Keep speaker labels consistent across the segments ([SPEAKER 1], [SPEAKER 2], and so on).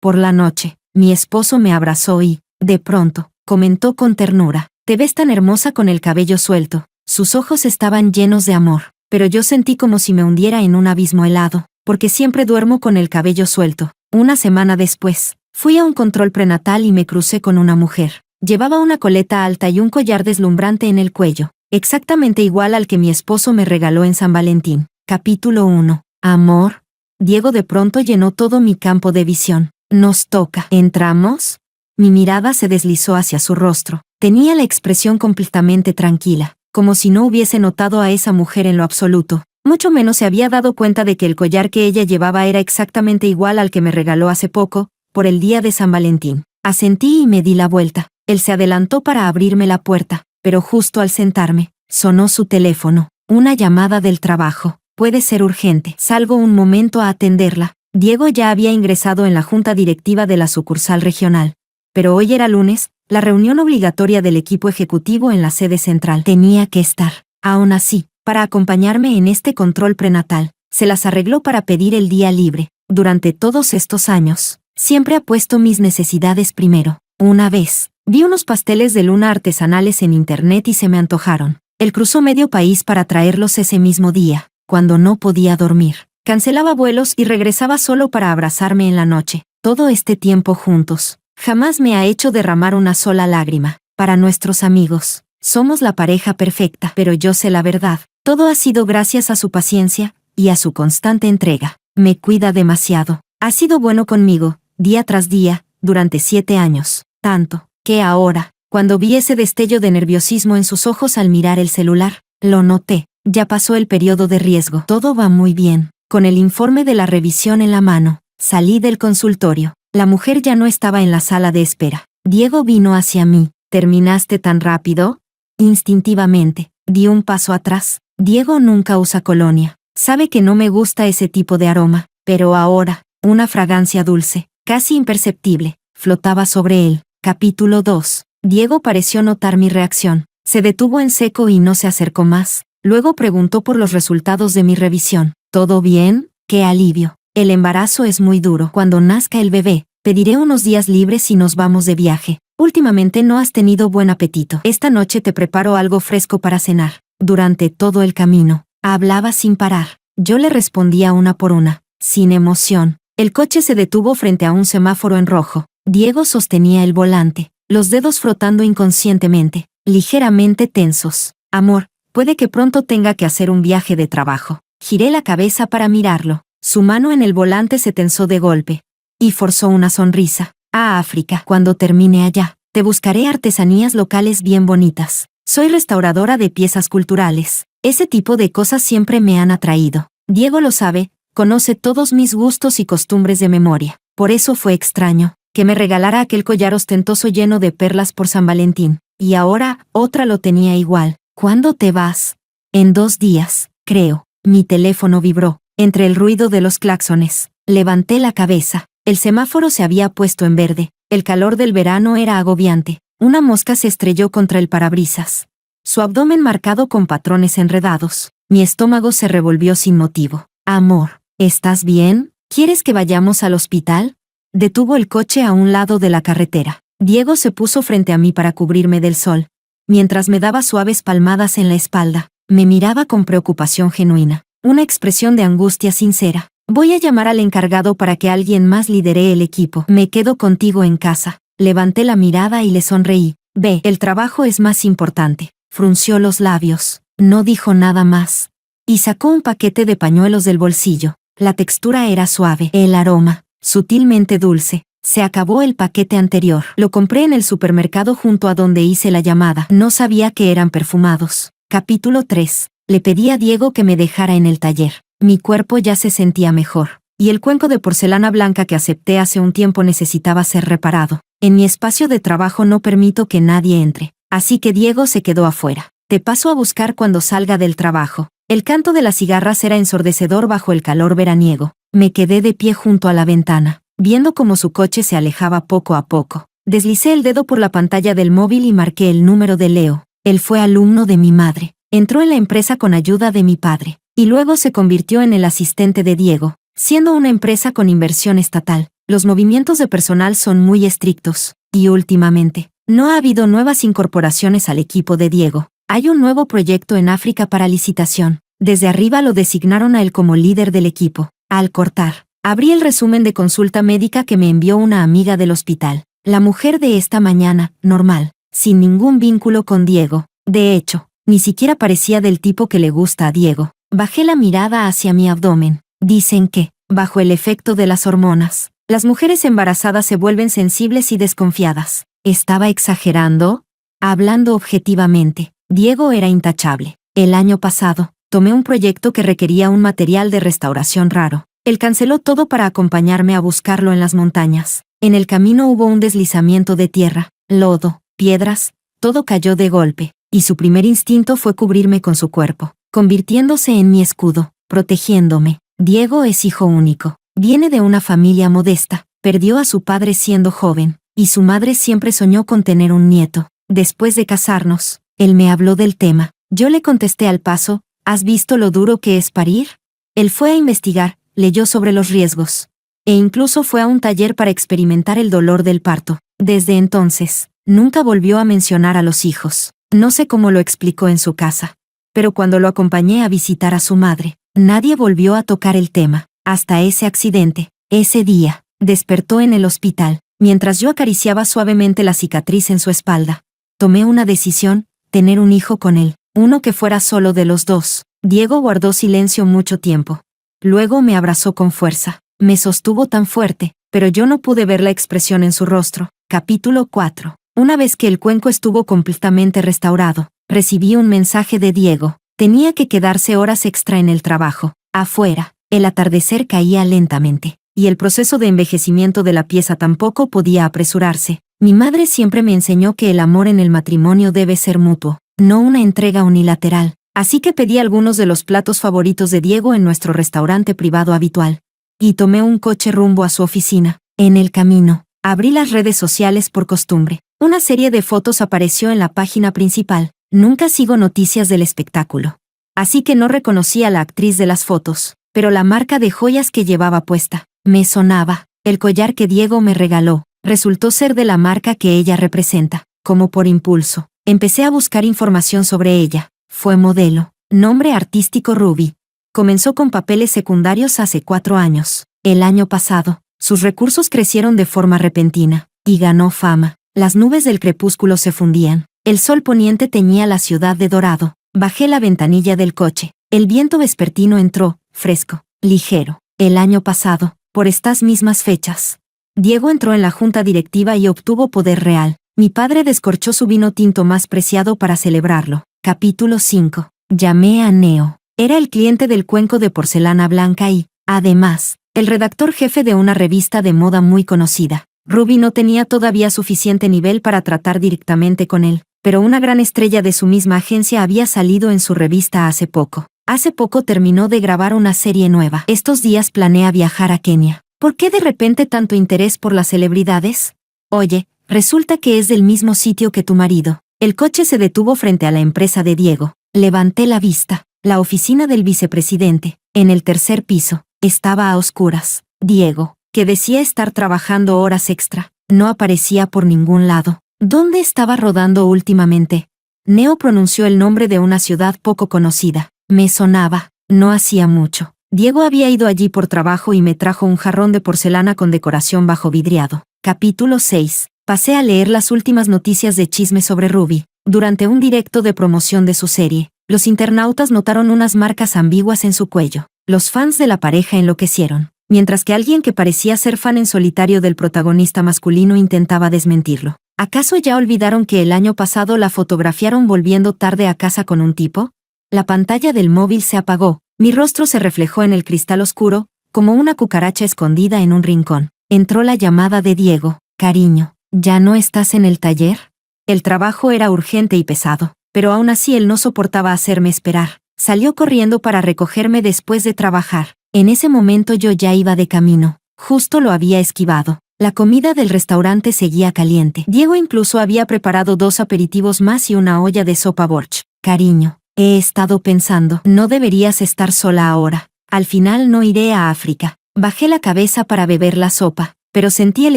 [SPEAKER 1] Por la noche, mi esposo me abrazó y, de pronto, comentó con ternura: «Te ves tan hermosa con el cabello suelto». Sus ojos estaban llenos de amor, pero yo sentí como si me hundiera en un abismo helado, porque siempre duermo con el cabello suelto. Una semana después, fui a un control prenatal y me crucé con una mujer. Llevaba una coleta alta y un collar deslumbrante en el cuello, exactamente igual al que mi esposo me regaló en San Valentín. Capítulo 1. Amor. Diego de pronto llenó todo mi campo de visión. Nos toca. ¿Entramos? Mi mirada se deslizó hacia su rostro. Tenía la expresión completamente tranquila, como si no hubiese notado a esa mujer en lo absoluto. Mucho menos se había dado cuenta de que el collar que ella llevaba era exactamente igual al que me regaló hace poco, por el día de San Valentín. Asentí y me di la vuelta. Él se adelantó para abrirme la puerta, pero justo al sentarme, sonó su teléfono. Una llamada del trabajo. Puede ser urgente. Salgo un momento a atenderla. Diego ya había ingresado en la junta directiva de la sucursal regional. Pero hoy era lunes, la reunión obligatoria del equipo ejecutivo en la sede central. Tenía que estar. Aún así, para acompañarme en este control prenatal, se las arregló para pedir el día libre. Durante todos estos años, siempre ha puesto mis necesidades primero. Una vez, vi unos pasteles de luna artesanales en internet y se me antojaron. Él cruzó medio país para traerlos ese mismo día, cuando no podía dormir. Cancelaba vuelos y regresaba solo para abrazarme en la noche. Todo este tiempo juntos, jamás me ha hecho derramar una sola lágrima. Para nuestros amigos, somos la pareja perfecta, pero yo sé la verdad. Todo ha sido gracias a su paciencia y a su constante entrega. Me cuida demasiado. Ha sido bueno conmigo, día tras día, durante 7 años. Tanto, que ahora, cuando vi ese destello de nerviosismo en sus ojos al mirar el celular, lo noté. Ya pasó el periodo de riesgo. Todo va muy bien. Con el informe de la revisión en la mano, salí del consultorio. La mujer ya no estaba en la sala de espera. Diego vino hacia mí. ¿Terminaste tan rápido? Instintivamente, di un paso atrás. Diego nunca usa colonia. Sabe que no me gusta ese tipo de aroma, pero ahora, una fragancia dulce, casi imperceptible, flotaba sobre él. Capítulo 2. Diego pareció notar mi reacción. Se detuvo en seco y no se acercó más. Luego preguntó por los resultados de mi revisión. ¿Todo bien? ¡Qué alivio! El embarazo es muy duro. Cuando nazca el bebé, pediré unos días libres y nos vamos de viaje. Últimamente no has tenido buen apetito. Esta noche te preparo algo fresco para cenar. Durante todo el camino, hablaba sin parar. Yo le respondía una por una, sin emoción. El coche se detuvo frente a un semáforo en rojo. Diego sostenía el volante, los dedos frotando inconscientemente, ligeramente tensos. Amor, puede que pronto tenga que hacer un viaje de trabajo. Giré la cabeza para mirarlo. Su mano en el volante se tensó de golpe. Y forzó una sonrisa. A África. Cuando termine allá, te buscaré artesanías locales bien bonitas. Soy restauradora de piezas culturales. Ese tipo de cosas siempre me han atraído. Diego lo sabe, conoce todos mis gustos y costumbres de memoria. Por eso fue extraño que me regalara aquel collar ostentoso lleno de perlas por San Valentín. Y ahora, otra lo tenía igual. ¿Cuándo te vas? En 2 días, creo. Mi teléfono vibró. Entre el ruido de los claxones, levanté la cabeza. El semáforo se había puesto en verde. El calor del verano era agobiante. Una mosca se estrelló contra el parabrisas. Su abdomen marcado con patrones enredados. Mi estómago se revolvió sin motivo. Amor, ¿estás bien? ¿Quieres que vayamos al hospital? Detuvo el coche a un lado de la carretera. Diego se puso frente a mí para cubrirme del sol. Mientras me daba suaves palmadas en la espalda, me miraba con preocupación genuina. Una expresión de angustia sincera. Voy a llamar al encargado para que alguien más lidere el equipo. Me quedo contigo en casa. Levanté la mirada y le sonreí. Ve, el trabajo es más importante. Frunció los labios. No dijo nada más. Y sacó un paquete de pañuelos del bolsillo. La textura era suave. El aroma, sutilmente dulce. Se acabó el paquete anterior. Lo compré en el supermercado junto a donde hice la llamada. No sabía que eran perfumados. Capítulo 3. Le pedí a Diego que me dejara en el taller. Mi cuerpo ya se sentía mejor. Y el cuenco de porcelana blanca que acepté hace un tiempo necesitaba ser reparado. En mi espacio de trabajo no permito que nadie entre. Así que Diego se quedó afuera. Te paso a buscar cuando salga del trabajo. El canto de las cigarras era ensordecedor bajo el calor veraniego. Me quedé de pie junto a la ventana, viendo cómo su coche se alejaba poco a poco. Deslicé el dedo por la pantalla del móvil y marqué el número de Leo. Él fue alumno de mi madre. Entró en la empresa con ayuda de mi padre. Y luego se convirtió en el asistente de Diego, siendo una empresa con inversión estatal. Los movimientos de personal son muy estrictos, y últimamente, no ha habido nuevas incorporaciones al equipo de Diego. Hay un nuevo proyecto en África para licitación. Desde arriba lo designaron a él como líder del equipo. Al cortar, abrí el resumen de consulta médica que me envió una amiga del hospital. La mujer de esta mañana, normal, sin ningún vínculo con Diego. De hecho, ni siquiera parecía del tipo que le gusta a Diego. Bajé la mirada hacia mi abdomen. Dicen que, bajo el efecto de las hormonas, las mujeres embarazadas se vuelven sensibles y desconfiadas. ¿Estaba exagerando? Hablando objetivamente, Diego era intachable. El año pasado, tomé un proyecto que requería un material de restauración raro. Él canceló todo para acompañarme a buscarlo en las montañas. En el camino hubo un deslizamiento de tierra, lodo, piedras, todo cayó de golpe, y su primer instinto fue cubrirme con su cuerpo, convirtiéndose en mi escudo, protegiéndome. Diego es hijo único. Viene de una familia modesta, perdió a su padre siendo joven, y su madre siempre soñó con tener un nieto. Después de casarnos, él me habló del tema. Yo le contesté al paso, ¿has visto lo duro que es parir? Él fue a investigar, leyó sobre los riesgos, e incluso fue a un taller para experimentar el dolor del parto. Desde entonces, nunca volvió a mencionar a los hijos. No sé cómo lo explicó en su casa, pero cuando lo acompañé a visitar a su madre, nadie volvió a tocar el tema. Hasta ese accidente, ese día, despertó en el hospital, mientras yo acariciaba suavemente la cicatriz en su espalda. Tomé una decisión, tener un hijo con él, uno que fuera solo de los dos. Diego guardó silencio mucho tiempo. Luego me abrazó con fuerza, me sostuvo tan fuerte, pero yo no pude ver la expresión en su rostro. Capítulo 4. Una vez que el cuenco estuvo completamente restaurado, recibí un mensaje de Diego. Tenía que quedarse horas extra en el trabajo. Afuera, el atardecer caía lentamente, y el proceso de envejecimiento de la pieza tampoco podía apresurarse. Mi madre siempre me enseñó que el amor en el matrimonio debe ser mutuo, no una entrega unilateral. Así que pedí algunos de los platos favoritos de Diego en nuestro restaurante privado habitual, y tomé un coche rumbo a su oficina. En el camino, abrí las redes sociales por costumbre. Una serie de fotos apareció en la página principal. Nunca sigo noticias del espectáculo, así que no reconocí a la actriz de las fotos, pero la marca de joyas que llevaba puesta me sonaba. El collar que Diego me regaló resultó ser de la marca que ella representa. Como por impulso, empecé a buscar información sobre ella. Fue modelo. Nombre artístico Ruby. Comenzó con papeles secundarios hace 4 años. El año pasado, sus recursos crecieron de forma repentina, y ganó fama. Las nubes del crepúsculo se fundían. El sol poniente teñía la ciudad de dorado. Bajé la ventanilla del coche. El viento vespertino entró, fresco, ligero. El año pasado, por estas mismas fechas, Diego entró en la junta directiva y obtuvo poder real. Mi padre descorchó su vino tinto más preciado para celebrarlo. Capítulo 5. Llamé a Neo. Era el cliente del cuenco de porcelana blanca y, además, el redactor jefe de una revista de moda muy conocida. Ruby no tenía todavía suficiente nivel para tratar directamente con él, pero una gran estrella de su misma agencia había salido en su revista hace poco. Hace poco terminó de grabar una serie nueva. Estos días planea viajar a Kenia. ¿Por qué de repente tanto interés por las celebridades? Oye, resulta que es del mismo sitio que tu marido. El coche se detuvo frente a la empresa de Diego. Levanté la vista. La oficina del vicepresidente, en el 3er piso, estaba a oscuras. Diego, que decía estar trabajando horas extra, no aparecía por ningún lado. ¿Dónde estaba rodando últimamente? Neo pronunció el nombre de una ciudad poco conocida. Me sonaba, no hacía mucho. Diego había ido allí por trabajo y me trajo un jarrón de porcelana con decoración bajo vidriado. Capítulo 6. Pasé a leer las últimas noticias de chisme sobre Ruby. Durante un directo de promoción de su serie, los internautas notaron unas marcas ambiguas en su cuello. Los fans de la pareja enloquecieron, mientras que alguien que parecía ser fan en solitario del protagonista masculino intentaba desmentirlo. ¿Acaso ya olvidaron que el año pasado la fotografiaron volviendo tarde a casa con un tipo? La pantalla del móvil se apagó, mi rostro se reflejó en el cristal oscuro, como una cucaracha escondida en un rincón. Entró la llamada de Diego. Cariño, ¿ya no estás en el taller? El trabajo era urgente y pesado, pero aún así él no soportaba hacerme esperar. Salió corriendo para recogerme después de trabajar. En ese momento yo ya iba de camino. Justo lo había esquivado. La comida del restaurante seguía caliente. Diego incluso había preparado 2 aperitivos más y una olla de sopa borsch. Cariño, he estado pensando, no deberías estar sola ahora. Al final no iré a África. Bajé la cabeza para beber la sopa. pero sentí el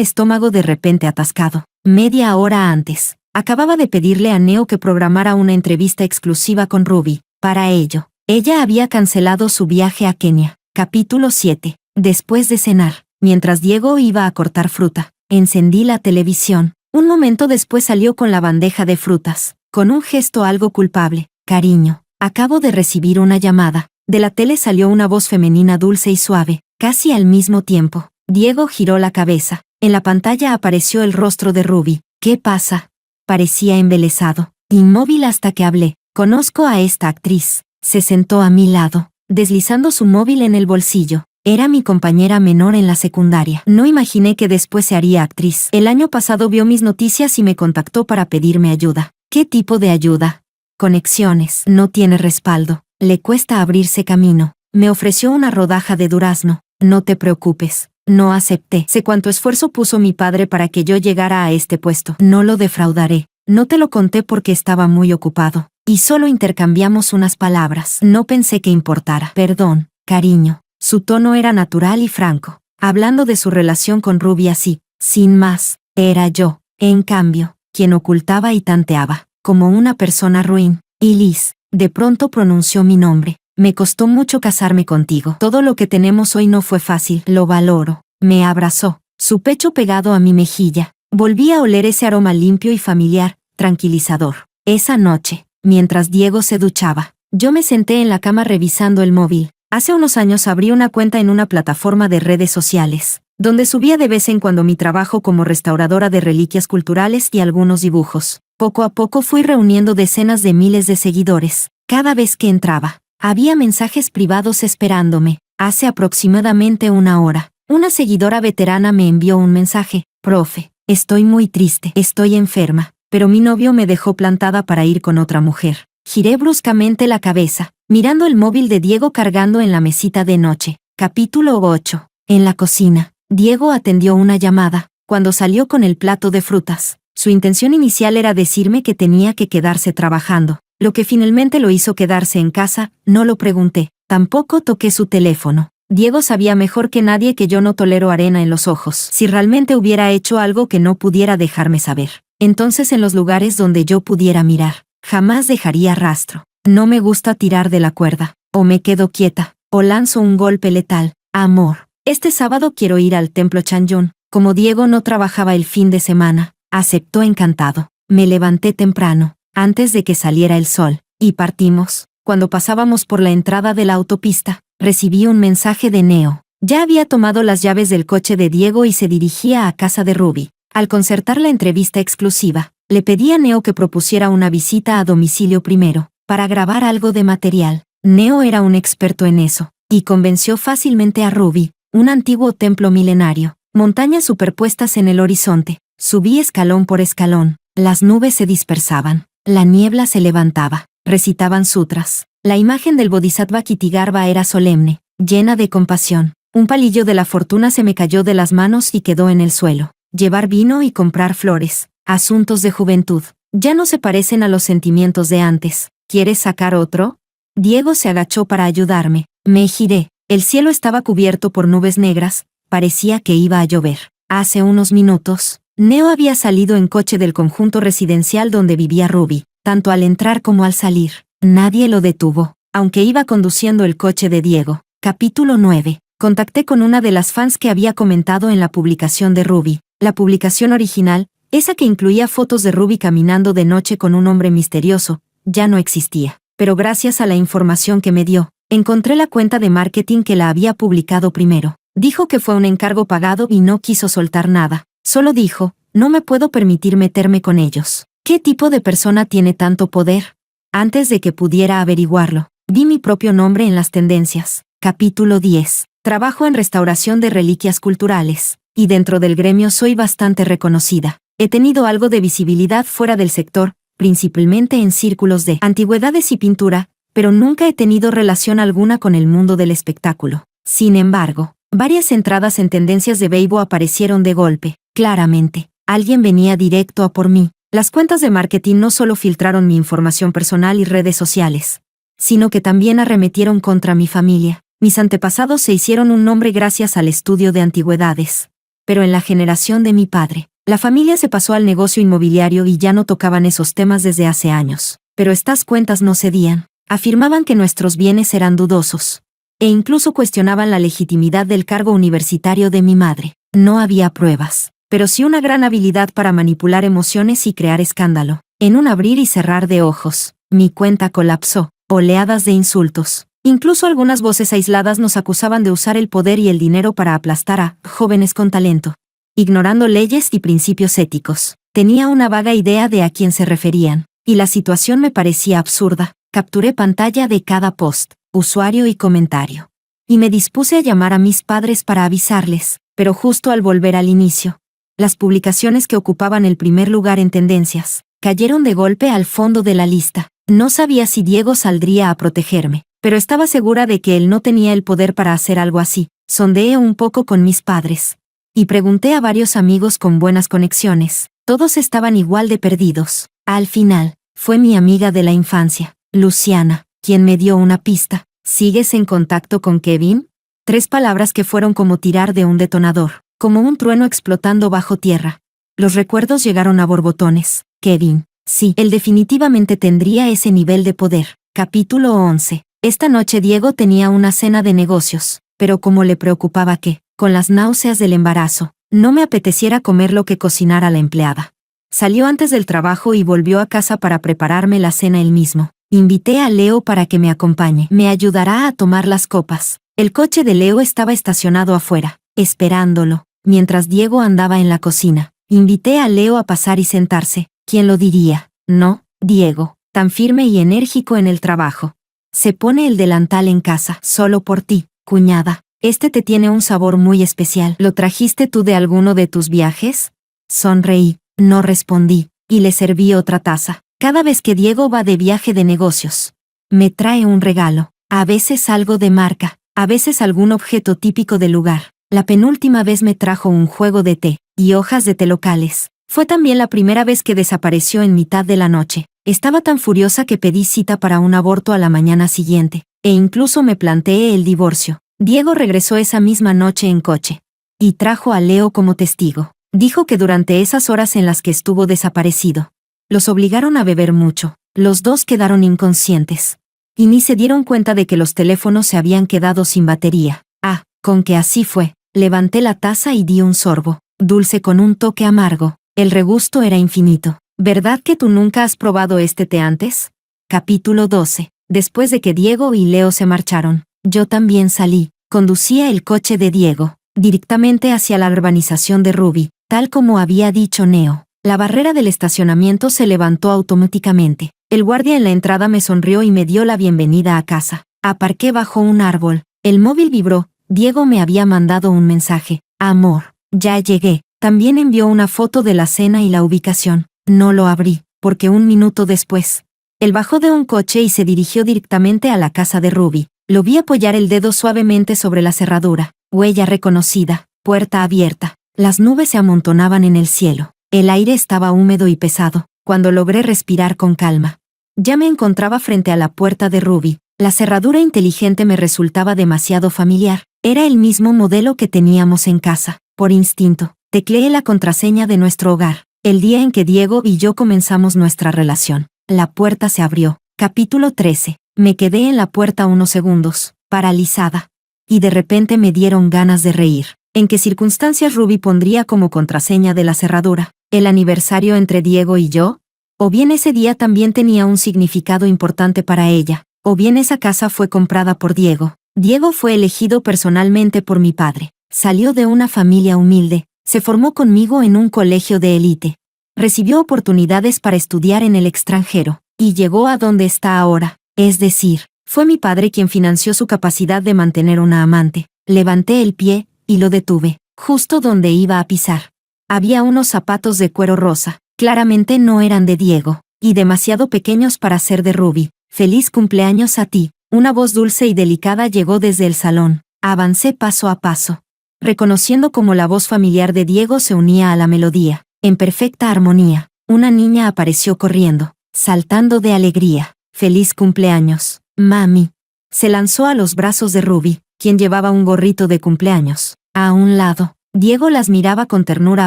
[SPEAKER 1] estómago de repente atascado. Media hora antes, acababa de pedirle a Neo que programara una entrevista exclusiva con Ruby. Para ello, ella había cancelado su viaje a Kenia. Capítulo 7. Después de cenar, mientras Diego iba a cortar fruta, encendí la televisión. Un momento después salió con la bandeja de frutas, con un gesto algo culpable. Cariño, acabo de recibir una llamada. De la tele salió una voz femenina dulce y suave, casi al mismo tiempo. Diego giró la cabeza. En la pantalla apareció el rostro de Ruby. ¿Qué pasa? Parecía embelesado, inmóvil hasta que hablé. Conozco a esta actriz. Se sentó a mi lado, deslizando su móvil en el bolsillo. Era mi compañera menor en la secundaria. No imaginé que después se haría actriz. El año pasado vio mis noticias y me contactó para pedirme ayuda. ¿Qué tipo de ayuda? Conexiones. No tiene respaldo. Le cuesta abrirse camino. Me ofreció una rodaja de durazno. No te preocupes. No acepté. Sé cuánto esfuerzo puso mi padre para que yo llegara a este puesto. No lo defraudaré. No te lo conté porque estaba muy ocupado. Y solo intercambiamos unas palabras. No pensé que importara. Perdón, cariño. Su tono era natural y franco. Hablando de su relación con Ruby así, sin más, era yo, en cambio, quien ocultaba y tanteaba, como una persona ruin. Y Liz, de pronto pronunció mi nombre. Me costó mucho casarme contigo. Todo lo que tenemos hoy no fue fácil. Lo valoro. Me abrazó, su pecho pegado a mi mejilla. Volví a oler ese aroma limpio y familiar, tranquilizador. Esa noche, mientras Diego se duchaba, yo me senté en la cama revisando el móvil. Hace unos años abrí una cuenta en una plataforma de redes sociales, donde subía de vez en cuando mi trabajo como restauradora de reliquias culturales y algunos dibujos. Poco a poco fui reuniendo decenas de miles de seguidores. Cada vez que entraba, había mensajes privados esperándome. Hace aproximadamente una hora, una seguidora veterana me envió un mensaje. Profe, estoy muy triste, estoy enferma, pero mi novio me dejó plantada para ir con otra mujer. Giré bruscamente la cabeza, mirando el móvil de Diego cargando en la mesita de noche. Capítulo 8. En la cocina, Diego atendió una llamada. Cuando salió con el plato de frutas, su intención inicial era decirme que tenía que quedarse trabajando. Lo que finalmente lo hizo quedarse en casa, no lo pregunté. Tampoco toqué su teléfono. Diego sabía mejor que nadie que yo no tolero arena en los ojos. Si realmente hubiera hecho algo que no pudiera dejarme saber, entonces en los lugares donde yo pudiera mirar, jamás dejaría rastro. No me gusta tirar de la cuerda. O me quedo quieta, o lanzo un golpe letal. Amor, este sábado quiero ir al templo Chanyun. Como Diego no trabajaba el fin de semana, aceptó encantado. Me levanté temprano, antes de que saliera el sol, y partimos. Cuando pasábamos por la entrada de la autopista, recibí un mensaje de Neo. Ya había tomado las llaves del coche de Diego y se dirigía a casa de Ruby. Al concertar la entrevista exclusiva, le pedí a Neo que propusiera una visita a domicilio primero, para grabar algo de material. Neo era un experto en eso, y convenció fácilmente a Ruby. Un antiguo templo milenario, montañas superpuestas en el horizonte. Subí escalón por escalón, las nubes se dispersaban, la niebla se levantaba, recitaban sutras. La imagen del Bodhisattva Kitigarba era solemne, llena de compasión. Un palillo de la fortuna se me cayó de las manos y quedó en el suelo. Llevar vino y comprar flores, asuntos de juventud, ya no se parecen a los sentimientos de antes. ¿Quieres sacar otro? Diego se agachó para ayudarme. Me giré. El cielo estaba cubierto por nubes negras, parecía que iba a llover. Hace unos minutos, Neo había salido en coche del conjunto residencial donde vivía Ruby. Tanto al entrar como al salir, nadie lo detuvo, aunque iba conduciendo el coche de Diego. Capítulo 9. Contacté con una de las fans que había comentado en la publicación de Ruby. La publicación original, esa que incluía fotos de Ruby caminando de noche con un hombre misterioso, ya no existía. Pero gracias a la información que me dio, encontré la cuenta de marketing que la había publicado primero. Dijo que fue un encargo pagado y no quiso soltar nada. Solo dijo, no me puedo permitir meterme con ellos. ¿Qué tipo de persona tiene tanto poder? Antes de que pudiera averiguarlo, vi mi propio nombre en las tendencias. Capítulo 10. Trabajo en restauración de reliquias culturales, y dentro del gremio soy bastante reconocida. He tenido algo de visibilidad fuera del sector, principalmente en círculos de antigüedades y pintura, pero nunca he tenido relación alguna con el mundo del espectáculo. Sin embargo, varias entradas en tendencias de Weibo aparecieron de golpe. Claramente, alguien venía directo a por mí. Las cuentas de marketing no solo filtraron mi información personal y redes sociales, sino que también arremetieron contra mi familia. Mis antepasados se hicieron un nombre gracias al estudio de antigüedades. pero en la generación de mi padre, la familia se pasó al negocio inmobiliario y ya no tocaban esos temas desde hace años. Pero estas cuentas no cedían. Afirmaban que nuestros bienes eran dudosos. E incluso cuestionaban la legitimidad del cargo universitario de mi madre. No había pruebas, pero sí una gran habilidad para manipular emociones y crear escándalo. En un abrir y cerrar de ojos, mi cuenta colapsó. Oleadas de insultos. Incluso algunas voces aisladas nos acusaban de usar el poder y el dinero para aplastar a jóvenes con talento. Ignorando leyes y principios éticos. Tenía una vaga idea de a quién se referían, y la situación me parecía absurda. Capturé pantalla de cada post, usuario y comentario. Y me dispuse a llamar a mis padres para avisarles, pero justo al volver al inicio, las publicaciones que ocupaban el primer lugar en tendencias, cayeron de golpe al fondo de la lista. No sabía si Diego saldría a protegerme, pero estaba segura de que él no tenía el poder para hacer algo así. Sondeé un poco con mis padres. Y pregunté a varios amigos con buenas conexiones. Todos estaban igual de perdidos. Al final, fue mi amiga de la infancia, Luciana, quien me dio una pista. ¿Sigues en contacto con Kevin? 3 palabras que fueron como tirar de un detonador, como un trueno explotando bajo tierra. Los recuerdos llegaron a borbotones. Kevin. Sí, él definitivamente tendría ese nivel de poder. Capítulo 11. Esta noche Diego tenía una cena de negocios, pero como le preocupaba que, con las náuseas del embarazo, no me apeteciera comer lo que cocinara la empleada. Salió antes del trabajo y volvió a casa para prepararme la cena él mismo. Invité a Leo para que me acompañe. Me ayudará a tomar las copas. El coche de Leo estaba estacionado afuera, esperándolo, mientras Diego andaba en la cocina. Invité a Leo a pasar y sentarse. ¿Quién lo diría? No, Diego, tan firme y enérgico en el trabajo. Se pone el delantal en casa, solo por ti, cuñada. Este te tiene un sabor muy especial. ¿Lo trajiste tú de alguno de tus viajes? Sonreí, no respondí, y le serví otra taza. Cada vez que Diego va de viaje de negocios, me trae un regalo, a veces algo de marca, a veces algún objeto típico del lugar. La penúltima vez me trajo un juego de té y hojas de té locales. Fue también la primera vez que desapareció en mitad de la noche. Estaba tan furiosa que pedí cita para un aborto a la mañana siguiente, e incluso me planteé el divorcio. Diego regresó esa misma noche en coche. Y trajo a Leo como testigo. Dijo que durante esas horas en las que estuvo desaparecido, los obligaron a beber mucho. Los dos quedaron inconscientes. Y ni se dieron cuenta de que los teléfonos se habían quedado sin batería. Ah, con que así fue. Levanté la taza y di un sorbo, dulce con un toque amargo. El regusto era infinito. ¿Verdad que tú nunca has probado este té antes? Capítulo 12. Después de que Diego y Leo se marcharon, yo también salí. Conducía el coche de Diego, directamente hacia la urbanización de Ruby, tal como había dicho Neo. La barrera del estacionamiento se levantó automáticamente. El guardia en la entrada me sonrió y me dio la bienvenida a casa. Aparqué bajo un árbol. El móvil vibró. Diego me había mandado un mensaje. Amor, ya llegué. También envió una foto de la cena y la ubicación. No lo abrí, porque un minuto después, él bajó de un coche y se dirigió directamente a la casa de Ruby. Lo vi apoyar el dedo suavemente sobre la cerradura. Huella reconocida, puerta abierta. Las nubes se amontonaban en el cielo. El aire estaba húmedo y pesado, cuando logré respirar con calma. Ya me encontraba frente a la puerta de Ruby. La cerradura inteligente me resultaba demasiado familiar. Era el mismo modelo que teníamos en casa. Por instinto, tecleé la contraseña de nuestro hogar. El día en que Diego y yo comenzamos nuestra relación. La puerta se abrió. Capítulo 13. Me quedé en la puerta unos segundos, paralizada. Y de repente me dieron ganas de reír. ¿En qué circunstancias Ruby pondría como contraseña de la cerradura? ¿El aniversario entre Diego y yo? ¿O bien ese día también tenía un significado importante para ella? ¿O bien esa casa fue comprada por Diego? Diego fue elegido personalmente por mi padre. Salió de una familia humilde. Se formó conmigo en un colegio de élite. Recibió oportunidades para estudiar en el extranjero. Y llegó a donde está ahora. Es decir, fue mi padre quien financió su capacidad de mantener una amante. Levanté el pie, y lo detuve, justo donde iba a pisar. Había unos zapatos de cuero rosa. Claramente no eran de Diego, y demasiado pequeños para ser de Ruby. Feliz cumpleaños a ti. Una voz dulce y delicada llegó desde el salón. Avancé paso a paso, reconociendo cómo la voz familiar de Diego se unía a la melodía. En perfecta armonía, una niña apareció corriendo, saltando de alegría. Feliz cumpleaños, mami. Se lanzó a los brazos de Ruby, quien llevaba un gorrito de cumpleaños. A un lado, Diego las miraba con ternura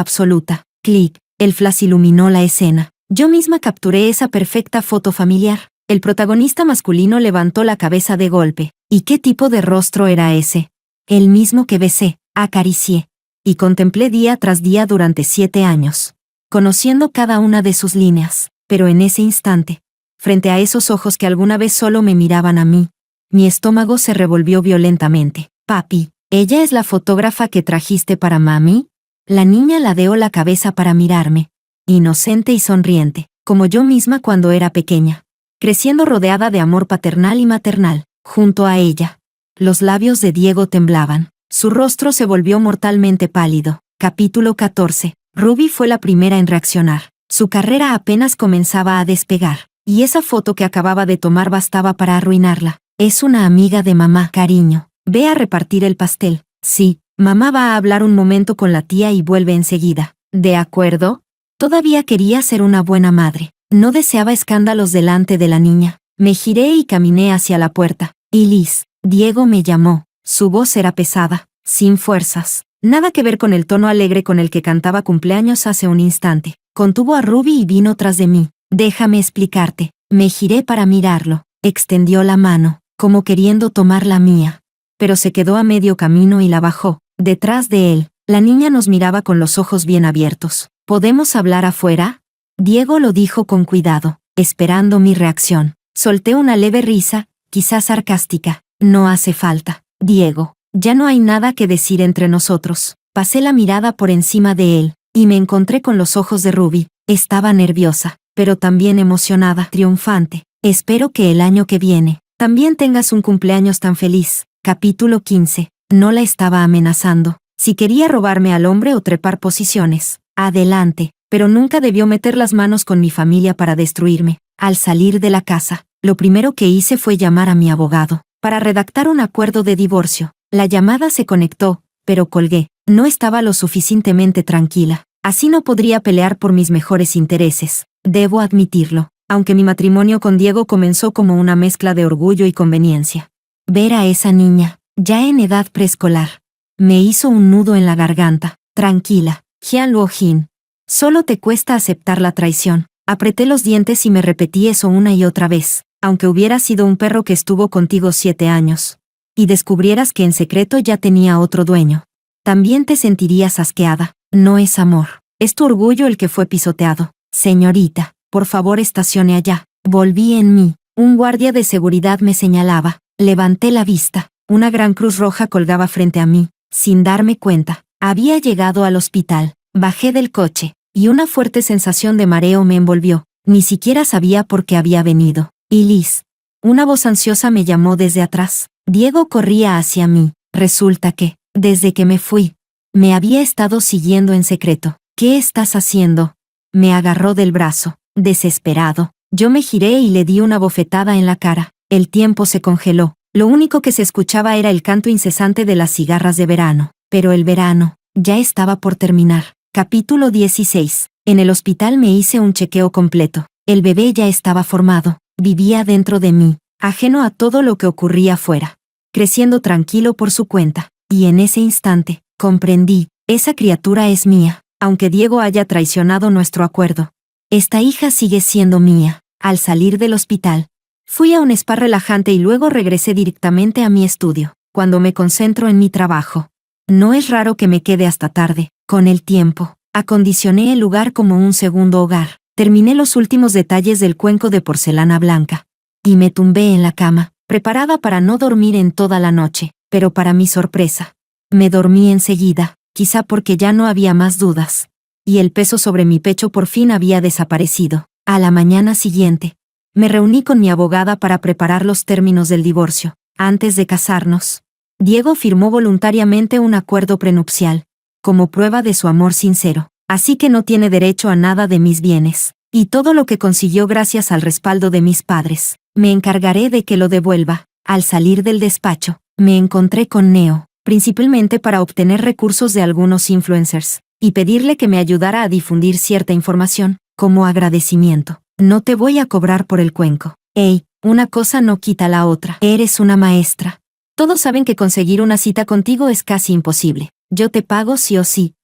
[SPEAKER 1] absoluta. Clic, el flash iluminó la escena. Yo misma capturé esa perfecta foto familiar. El protagonista masculino levantó la cabeza de golpe. ¿Y qué tipo de rostro era ese? El mismo que besé, acaricié y contemplé día tras día durante 7 años, conociendo cada una de sus líneas. Pero en ese instante, frente a esos ojos que alguna vez solo me miraban a mí, mi estómago se revolvió violentamente. Papi, ¿ella es la fotógrafa que trajiste para mami? La niña ladeó la cabeza para mirarme, inocente y sonriente, como yo misma cuando era pequeña, creciendo rodeada de amor paternal y maternal. Junto a ella, los labios de Diego temblaban. Su rostro se volvió mortalmente pálido. Capítulo 14. Ruby fue la primera en reaccionar. Su carrera apenas comenzaba a despegar, y esa foto que acababa de tomar bastaba para arruinarla. Es una amiga de mamá, cariño. Ve a repartir el pastel. Sí, mamá va a hablar un momento con la tía y vuelve enseguida. ¿De acuerdo? Todavía quería ser una buena madre. No deseaba escándalos delante de la niña. Me giré y caminé hacia la puerta. Y Liz, Diego me llamó. Su voz era pesada, sin fuerzas. Nada que ver con el tono alegre con el que cantaba cumpleaños hace un instante. Contuvo a Ruby y vino tras de mí. Déjame explicarte. Me giré para mirarlo. Extendió la mano, como queriendo tomar la mía. Pero se quedó a medio camino y la bajó. Detrás de él, la niña nos miraba con los ojos bien abiertos. ¿Podemos hablar afuera? Diego lo dijo con cuidado, esperando mi reacción. Solté una leve risa, quizás sarcástica. No hace falta, Diego. Ya no hay nada que decir entre nosotros. Pasé la mirada por encima de él, y me encontré con los ojos de Ruby. Estaba nerviosa, pero también emocionada, triunfante. Espero que el año que viene también tengas un cumpleaños tan feliz. Capítulo 15. No la estaba amenazando. Si quería robarme al hombre o trepar posiciones, adelante, pero nunca debió meter las manos con mi familia para destruirme. Al salir de la casa, lo primero que hice fue llamar a mi abogado para redactar un acuerdo de divorcio. La llamada se conectó, pero colgué. No estaba lo suficientemente tranquila. Así no podría pelear por mis mejores intereses. Debo admitirlo, aunque mi matrimonio con Diego comenzó como una mezcla de orgullo y conveniencia. Ver a esa niña, ya en edad preescolar, me hizo un nudo en la garganta. Tranquila, Jian Luojin. Solo te cuesta aceptar la traición. Apreté los dientes y me repetí eso una y otra vez. Aunque hubiera sido un perro que estuvo contigo 7 años, y descubrieras que en secreto ya tenía otro dueño, también te sentirías asqueada. No es amor, es tu orgullo el que fue pisoteado. Señorita, por favor estacione allá. Volví en mí. Un guardia de seguridad me señalaba. Levanté la vista. Una gran cruz roja colgaba frente a mí. Sin darme cuenta, había llegado al hospital. Bajé del coche, y una fuerte sensación de mareo me envolvió. Ni siquiera sabía por qué había venido. Y Liz. Una voz ansiosa me llamó desde atrás. Diego corría hacia mí. Resulta que, desde que me fui, me había estado siguiendo en secreto. ¿Qué estás haciendo? Me agarró del brazo, desesperado. Yo me giré y le di una bofetada en la cara. El tiempo se congeló. Lo único que se escuchaba era el canto incesante de las cigarras de verano. Pero el verano ya estaba por terminar. Capítulo 16. En el hospital me hice un chequeo completo. El bebé ya estaba formado. Vivía dentro de mí, ajeno a todo lo que ocurría afuera, creciendo tranquilo por su cuenta. Y en ese instante, comprendí, esa criatura es mía, aunque Diego haya traicionado nuestro acuerdo. Esta hija sigue siendo mía. Al salir del hospital, fui a un spa relajante y luego regresé directamente a mi estudio. Cuando me concentro en mi trabajo, no es raro que me quede hasta tarde. Con el tiempo, acondicioné el lugar como un segundo hogar. Terminé los últimos detalles del cuenco de porcelana blanca. Y me tumbé en la cama, preparada para no dormir en toda la noche. Pero para mi sorpresa, me dormí enseguida, quizá porque ya no había más dudas. Y el peso sobre mi pecho por fin había desaparecido. A la mañana siguiente, me reuní con mi abogada para preparar los términos del divorcio. Antes de casarnos, Diego firmó voluntariamente un acuerdo prenupcial, como prueba de su amor sincero. Así que no tiene derecho a nada de mis bienes, y todo lo que consiguió gracias al respaldo de mis padres. Me encargaré de que lo devuelva. Al salir del despacho, me encontré con Neo, principalmente para obtener recursos de algunos influencers, y pedirle que me ayudara a difundir cierta información, como agradecimiento. No te voy a cobrar por el cuenco. Ey, una cosa no quita la otra. Eres una maestra. Todos saben que conseguir una cita contigo es casi imposible. Yo te pago sí o sí.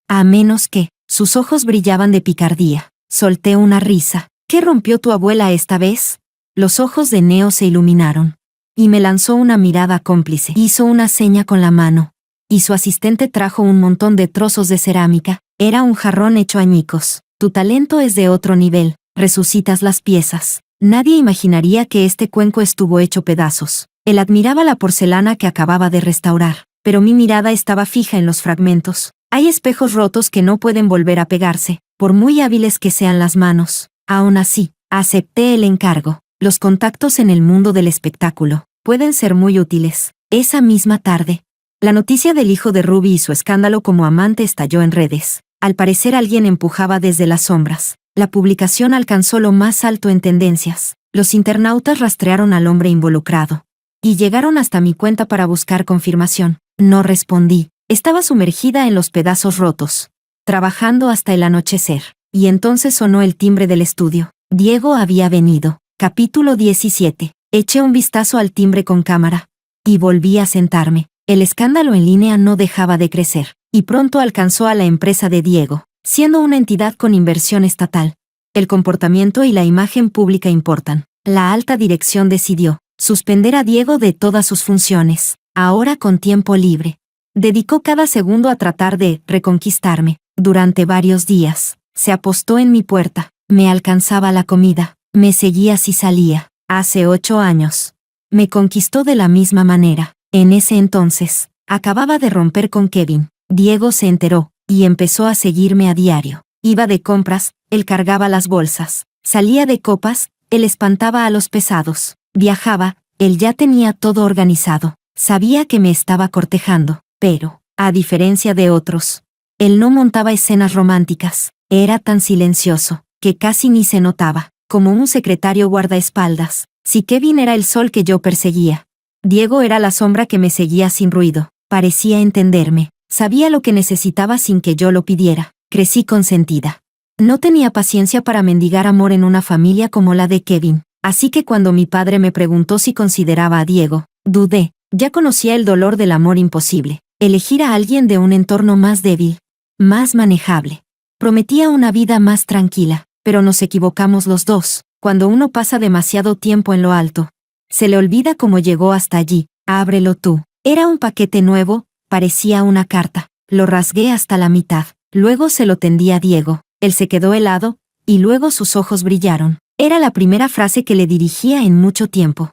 [SPEAKER 1] A menos que, sus ojos brillaban de picardía. Solté una risa. ¿Qué rompió tu abuela esta vez? Los ojos de Neo se iluminaron. Y me lanzó una mirada cómplice. Hizo una seña con la mano. Y su asistente trajo un montón de trozos de cerámica. Era un jarrón hecho añicos. Tu talento es de otro nivel. Resucitas las piezas. Nadie imaginaría que este cuenco estuvo hecho pedazos. Él admiraba la porcelana que acababa de restaurar, pero mi mirada estaba fija en los fragmentos. Hay espejos rotos que no pueden volver a pegarse, por muy hábiles que sean las manos. Aún así, acepté el encargo. Los contactos en el mundo del espectáculo pueden ser muy útiles. Esa misma tarde, la noticia del hijo de Ruby y su escándalo como amante estalló en redes. Al parecer alguien empujaba desde las sombras. La publicación alcanzó lo más alto en tendencias. Los internautas rastrearon al hombre involucrado. Y llegaron hasta mi cuenta para buscar confirmación. No respondí. Estaba sumergida en los pedazos rotos, trabajando hasta el anochecer. Y entonces sonó el timbre del estudio. Diego había venido. Capítulo 17. Eché un vistazo al timbre con cámara. Y volví a sentarme. El escándalo en línea no dejaba de crecer. Y pronto alcanzó a la empresa de Diego, siendo una entidad con inversión estatal. El comportamiento y la imagen pública importan. La alta dirección decidió suspender a Diego de todas sus funciones, ahora con tiempo libre. Dedicó cada segundo a tratar de reconquistarme. Durante varios días, se apostó en mi puerta, me alcanzaba la comida, me seguía si salía. Hace 8 años. Me conquistó de la misma manera. En ese entonces, acababa de romper con Kevin. Diego se enteró, y empezó a seguirme a diario. Iba de compras, él cargaba las bolsas. Salía de copas, él espantaba a los pesados. Viajaba, él ya tenía todo organizado. Sabía que me estaba cortejando, pero, a diferencia de otros, él no montaba escenas románticas. Era tan silencioso, que casi ni se notaba, como un secretario guardaespaldas. Si Kevin era el sol que yo perseguía, Diego era la sombra que me seguía sin ruido. Parecía entenderme. Sabía lo que necesitaba sin que yo lo pidiera. Crecí consentida. No tenía paciencia para mendigar amor en una familia como la de Kevin. Así que cuando mi padre me preguntó si consideraba a Diego, dudé. Ya conocía el dolor del amor imposible. Elegir a alguien de un entorno más débil, más manejable. Prometía una vida más tranquila, pero nos equivocamos los dos. Cuando uno pasa demasiado tiempo en lo alto, se le olvida cómo llegó hasta allí. Ábrelo tú. Era un paquete nuevo, parecía una carta. Lo rasgué hasta la mitad. Luego se lo tendí a Diego. Él se quedó helado, y luego sus ojos brillaron. Era la primera frase que le dirigía en mucho tiempo.